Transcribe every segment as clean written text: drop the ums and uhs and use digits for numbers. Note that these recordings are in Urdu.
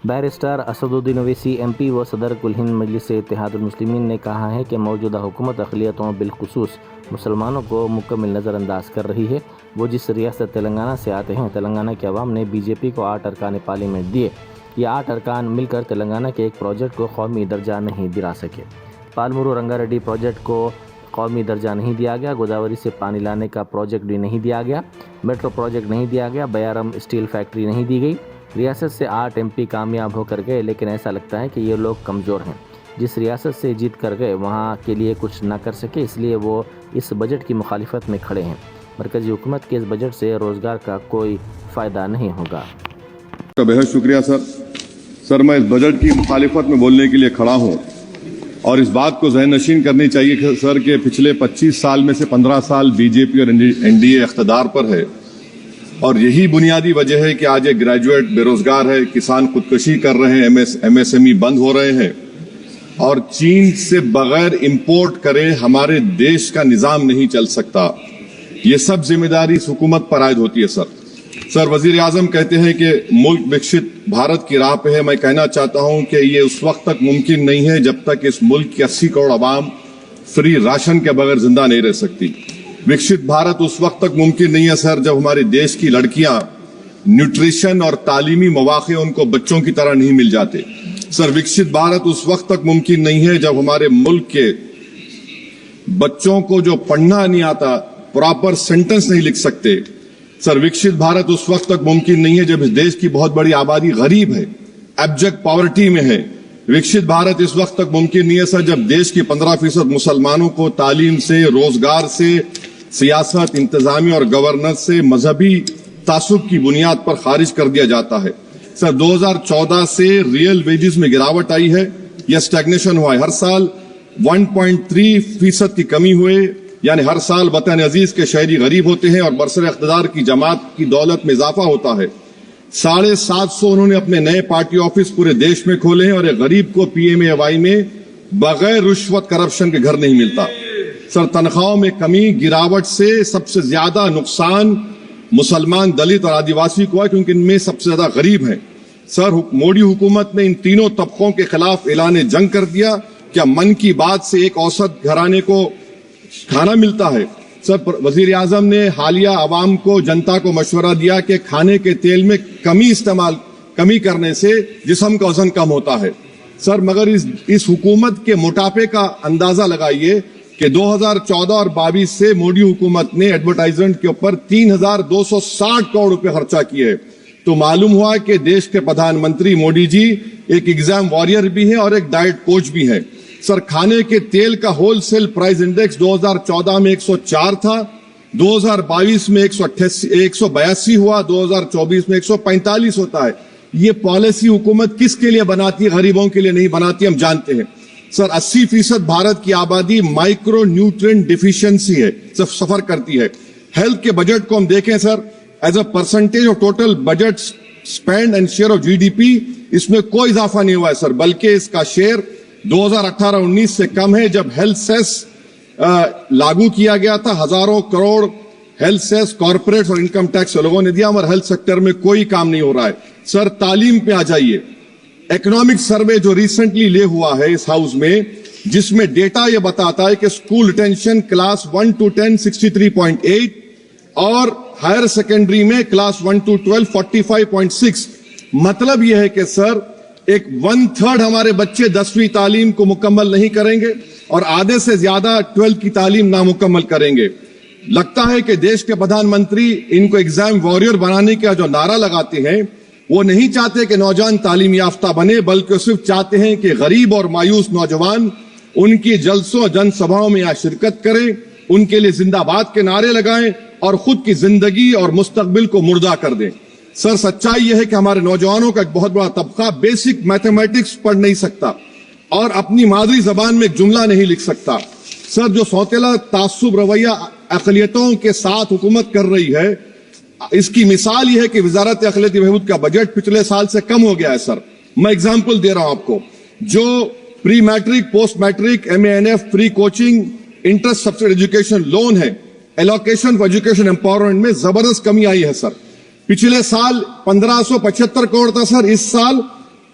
Barrister Asaduddin Owaisi M P و صدر کل ہند مجلس اتحاد المسلمین نے کہا ہے کہ موجودہ حکومت اقلیتوں بالخصوص مسلمانوں کو مکمل نظر انداز کر رہی ہے۔ وہ جس ریاست تلنگانہ سے آتے ہیں، تلنگانہ کے عوام نے بی جے پی کو 8 ارکان پارلیمنٹ دیے۔ یہ 8 ارکان مل کر تلنگانہ کے ایک پروجیکٹ کو قومی درجہ نہیں دلا سکے۔ پالمورو رنگاریڈی پروجیکٹ کو قومی درجہ نہیں دیا گیا، گوداوری سے پانی لانے کا پروجیکٹ بھی نہیں دیا گیا، میٹرو پروجیکٹ نہیں دیا گیا، بیارم اسٹیل فیکٹری نہیں دی گئی۔ ریاست سے 8 ایم پی کامیاب ہو کر گئے، لیکن ایسا لگتا ہے کہ یہ لوگ کمزور ہیں۔ جس ریاست سے جیت کر گئے وہاں کے لیے کچھ نہ کر سکے، اس لیے وہ اس بجٹ کی مخالفت میں کھڑے ہیں۔ مرکزی حکومت کے اس بجٹ سے روزگار کا کوئی فائدہ نہیں ہوگا۔ بہت شکریہ سر میں اس بجٹ کی مخالفت میں بولنے کے لیے کھڑا ہوں، اور اس بات کو ذہن نشین کرنی چاہیے سر کہ پچھلے 25 سال میں سے 15 سال بی جے پی اور این ڈی اے اقتدار پر ہے، اور یہی بنیادی وجہ ہے کہ آج ایک گریجویٹ بے روزگار ہے، کسان خودکشی کر رہے ہیں، ایم ایس ایم ای بند ہو رہے ہیں، اور چین سے بغیر امپورٹ کرے ہمارے دیش کا نظام نہیں چل سکتا۔ یہ سب ذمہ داری اس حکومت پر عائد ہوتی ہے سر وزیر اعظم کہتے ہیں کہ ملک وکست بھارت کی راہ پہ ہے۔ میں کہنا چاہتا ہوں کہ یہ اس وقت تک ممکن نہیں ہے جب تک اس ملک کی 80 کروڑ عوام فری راشن کے بغیر زندہ نہیں رہ سکتی۔ وکست بھارت اس وقت تک ممکن نہیں ہے سر جب ہمارے دیش کی لڑکیاں نیوٹریشن اور تعلیمی مواقع ان کو بچوں کی طرح نہیں مل جاتے۔ سر وکست بھارت اس وقت تک ممکن نہیں ہے جب ہمارے ملک کے بچوں کو جو پڑھنا نہیں آتا، پراپر سینٹنس نہیں لکھ سکتے۔ سر وکست بھارت اس وقت تک ممکن نہیں ہے جب اس دیش کی بہت بڑی آبادی غریب ہے، ایبجیکٹ پاورٹی میں ہے۔ وکست بھارت اس وقت تک ممکن نہیں ہے سر جب دیش کی 15% مسلمانوں کو تعلیم سے، روزگار سے، سیاست، انتظامی اور گورننس سے مذہبی تعصب کی بنیاد پر خارج کر دیا جاتا ہے۔ سر 2014 سے ریئل ویجز میں گراوٹ آئی ہے یا اسٹیگنیشن ہوا ہے، ہر سال 1.3% کی کمی ہوئے، یعنی ہر سال وطن عزیز کے شہری غریب ہوتے ہیں اور برسر اقتدار کی جماعت کی دولت میں اضافہ ہوتا ہے۔ 750 انہوں نے اپنے نئے پارٹی آفس پورے دیش میں کھولے ہیں، اور ایک غریب کو پی ایم اے وائی میں بغیر رشوت کرپشن کے گھر نہیں ملتا۔ سر تنخواہوں میں کمی، گراوٹ سے سب سے زیادہ نقصان مسلمان، دلت اور آدیواسی کو ہے، کیونکہ ان میں سب سے زیادہ غریب ہیں۔ سر مودی حکومت نے ان تینوں طبقوں کے خلاف اعلان جنگ کر دیا۔ کیا من کی بات سے ایک اوسط گھرانے کو کھانا ملتا ہے؟ سر وزیر اعظم نے حالیہ عوام کو، جنتا کو مشورہ دیا کہ کھانے کے تیل میں کمی کرنے سے جسم کا وزن کم ہوتا ہے۔ سر مگر اس حکومت کے موٹاپے کا اندازہ لگائیے کہ 2014 اور 22 سے مودی حکومت نے ایڈورٹائزمنٹ کے اوپر 3260 کروڑ روپے خرچہ کیے، تو معلوم ہوا کہ دیش کے پردھان منتری مودی جی ایک ایگزام واریر بھی ہیں اور ایک ڈائٹ کوچ بھی ہیں۔ سر کھانے کے تیل کا ہول سیل پرائز انڈیکس 2014 میں 104 تھا، 2022 میں 182 ہوا، 2024 میں 145 ہوتا ہے۔ یہ پالیسی حکومت کس کے لیے بناتی ہے؟ غریبوں کے لیے نہیں بناتی، ہم جانتے ہیں۔ سر 80% بھارت کی آبادی مائکرو نیوٹرینٹ ڈیفیشنسی ہے، سفر کرتی ہے۔ ہیلتھ کے بجٹ کو ہم دیکھیں sir, as a percentage of total budget spend and share of G D P, اس میں کوئی اضافہ نہیں ہوا ہے سر، بلکہ اس کا شیئر 2018-19 سے کم ہے۔ جب ہیلتھ سیس لاگو کیا گیا تھا، ہزاروں کروڑ ہیلتھ سیس کارپوریٹ اور انکم ٹیکس لوگوں نے دیا، اور ہیلتھ سیکٹر میں کوئی کام نہیں ہو رہا ہے۔ سر تعلیم پہ آ جائیے، اکنامک سروے جو ریسنٹلی لے ہوا ہے اس ہاؤس میں، جس میں ڈیٹا یہ بتاتا ہے کہ اسکول ریٹینشن کلاس 1 to 10 63.8 اور ہائر سیکنڈری میں کلاس 1 to 12 45.6۔ مطلب یہ ہے کہ سر ایک 1/3 ہمارے بچے 10ویں تعلیم کو مکمل نہیں کریں گے، اور آدھے سے زیادہ 12 کی تعلیم نامکمل کریں گے۔ لگتا ہے کہ دیش کے پردھان منتری ان کو ایگزام واریر بنانے کا جو نعرہ لگاتے ہیں، وہ نہیں چاہتے کہ نوجوان تعلیم یافتہ بنے، بلکہ صرف چاہتے ہیں کہ غریب اور مایوس نوجوان ان کی جلسوں جن سبھاؤں میں شرکت کریں، ان کے لیے زندہ باد کے نعرے لگائیں اور خود کی زندگی اور مستقبل کو مردہ کر دیں۔ سر سچائی یہ ہے کہ ہمارے نوجوانوں کا ایک بہت بڑا طبقہ بیسک میتھمیٹکس پڑھ نہیں سکتا اور اپنی مادری زبان میں ایک جملہ نہیں لکھ سکتا۔ سر جو سوتیلا تعصب رویہ اقلیتوں کے ساتھ حکومت کر رہی ہے، اس کی مثال یہ ہے کہ وزارت اقلیتی بہبود کا بجٹ پچھلے سال سے کم ہو گیا ہے۔ سر میں اگزامپل دے رہا ہوں آپ کو، جو pre matric, post matric, M A N F, free coaching, interest subsidy education loan ہے، ایلوکیشن فار ایجوکیشن امپاورمنٹ میں زبردست کمی آئی ہے۔ سر پچھلے سال 1575 کروڑ تھا سر، اس سال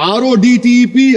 RODTEP,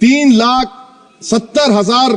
3,70,000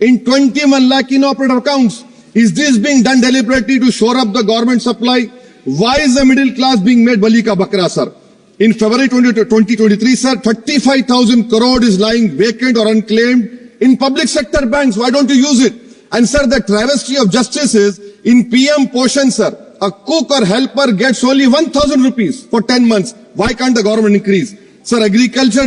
in 21 lakh inoperative accounts. Is this being done deliberately to shore up the government supply? Why is the middle class being made bali ka bakra sir? In February 2023 sir, 35,000 crore is lying vacant or unclaimed in public sector banks. Why don't you use it? And sir, the travesty of justice is in PM Poshan sir, a cook or helper gets only 1,000 rupees for 10 months. Why can't the government increase? Sir, agriculture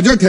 budget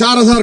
4,000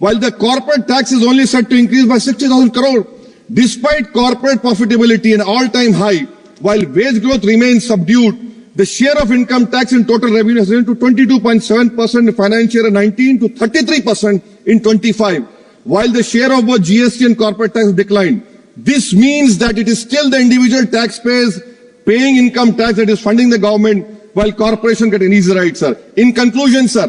while the corporate tax is only set to increase by 60,000 crore. Despite corporate profitability an all-time high, while wage growth remains subdued, the share of income tax in total revenue has risen to 22.7% in financial year 19 to 33% in 25, while the share of both GST and corporate tax declined. This means that it is still the individual taxpayers paying income tax that is funding the government, while corporation get an easy ride, sir. In conclusion, sir,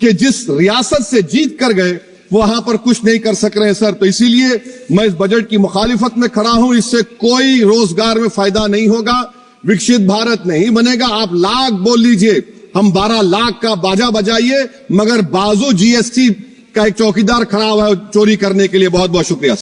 کہ جس ریاست سے جیت کر گئے وہاں پر کچھ نہیں کر سک رہے سر. تو اسی لیے میں اس بجٹ کی مخالفت میں کھڑا ہوں. اس سے کوئی روزگار میں فائدہ نہیں ہوگا, وکشت بھارت نہیں بنے گا. آپ لاکھ بول لیجئے, ہم 12 لاکھ کا باجا بجائیے, مگر بازو جی ایس ٹی کا ایک چوکیدار کھڑا ہوا ہے چوری کرنے کے لیے. بہت بہت شکریہ.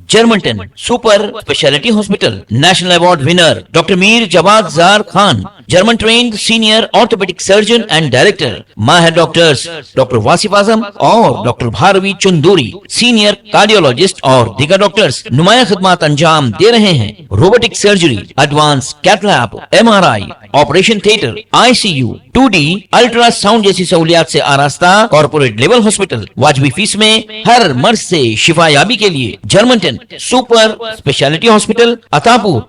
Germanten super speciality hospital national award winner doctor Mir Jawad Zar Khan, German trained senior orthopaedic surgeon and director. ماہر ڈاکٹرز ڈاکٹر واصف اعظم اور doctor Bharavi Chanduri, senior cardiologist اور دیگر ڈاکٹرز نمایاں خدمات انجام دے رہے ہیں. Robotic surgery, advance cath lab, M R I, operation theatre, I C U, 2D ultrasound جیسی سہولیات سے آراستہ کارپوریٹ لیول ہاسپٹل. واجبی فیس میں ہر مرض سے شفا یابی کے لیے جرمنٹن سپر اسپیشلٹی ہاسپٹل, عطا پور,